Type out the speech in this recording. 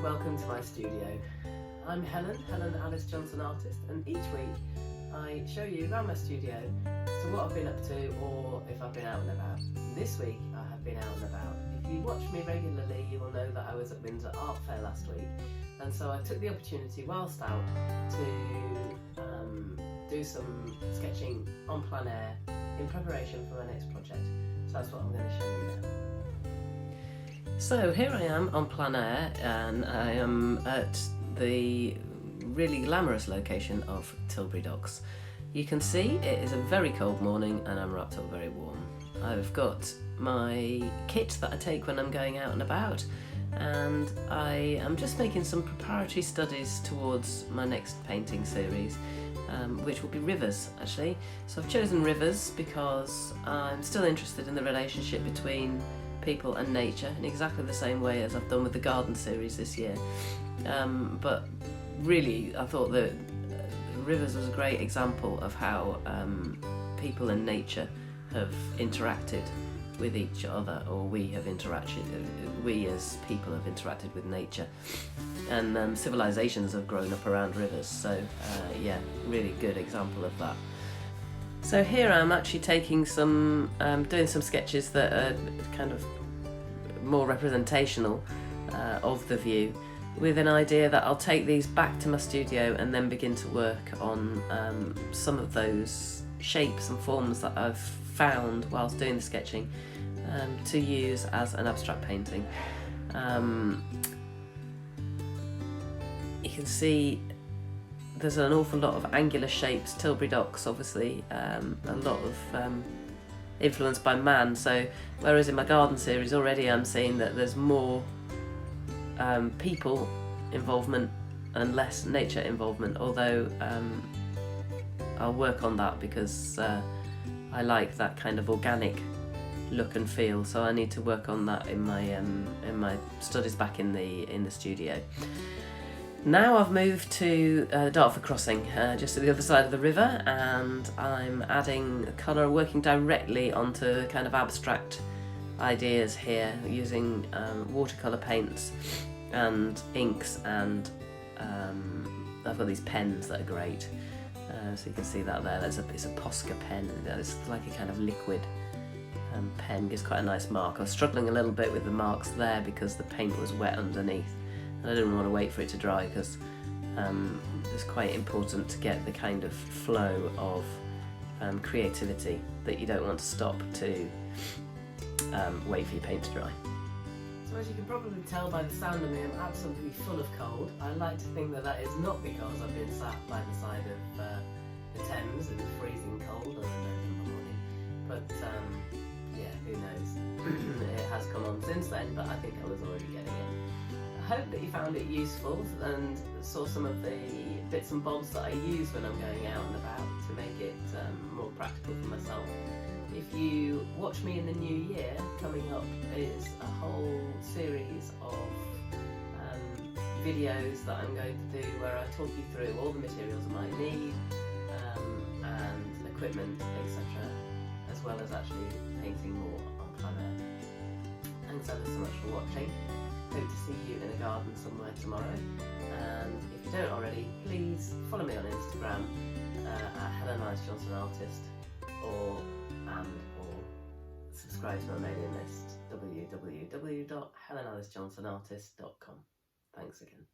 welcome to my studio. I'm Helen Alice Johnson artist, and each week I show you around my studio as to what I've been up to or if I've been out and about. This week I have been out and about. If you watch me regularly you will know that I was at Windsor Art Fair last week, and so I took the opportunity whilst out to do some sketching on plein air in preparation for my next project. So that's what I'm going to show you now. So here I am on plein air, and I am at the really glamorous location of Tilbury docks. You can see it is a very cold morning and I'm wrapped up very warm. I've got my kit that I take when I'm going out and about, and I am just making some preparatory studies towards my next painting series, which will be rivers actually. So I've chosen rivers because I'm still interested in the relationship between people and nature in exactly the same way as I've done with the garden series this year. But really I thought that rivers was a great example of how people and nature have interacted with each other, or we as people have interacted with nature, and civilizations have grown up around rivers. So yeah, really good example of that. So here I'm actually taking some, doing some sketches that are kind of more representational of the view, with an idea that I'll take these back to my studio and then begin to work on some of those shapes and forms that I've found whilst doing the sketching to use as an abstract painting. You can see there's an awful lot of angular shapes. Tilbury docks obviously a lot of influenced by man, so whereas in my garden series already I'm seeing that there's more people involvement and less nature involvement, although I'll work on that because I like that kind of organic look and feel, so I need to work on that in my studies back in the studio. Now I've moved to Dartford crossing, just at the other side of the river, and I'm adding colour, working directly onto kind of abstract ideas here using watercolour paints and inks, and I've got these pens that are great. So you can see that there, it's a Posca pen, it's like a kind of liquid pen, gives quite a nice mark. I was struggling a little bit with the marks there because the paint was wet underneath, and I didn't want to wait for it to dry because it's quite important to get the kind of flow of creativity that you don't want to stop to wait for your paint to dry. So as you can probably tell by the sound of me, I'm absolutely full of cold. I like to think that that is not because I've been sat by the side of the Thames in the freezing cold on a November morning, but yeah, who knows. It has come on since then, but I think I was already getting it. I hope that you found it useful and saw some of the bits and bobs that I use when I'm going out and about to make it more practical for myself. If you watch me in the new year, coming up is a whole series of videos that I'm going to do where I talk you through all the materials I might need and equipment, etc., as well as actually painting more on plein air. Thanks ever so much for watching. Hope to see you in a garden somewhere tomorrow, and if you don't already, please follow me on Instagram at Helen Johnson Artist, or subscribe to my mailing list, www.helenalicejohnsonartist.com. Thanks again.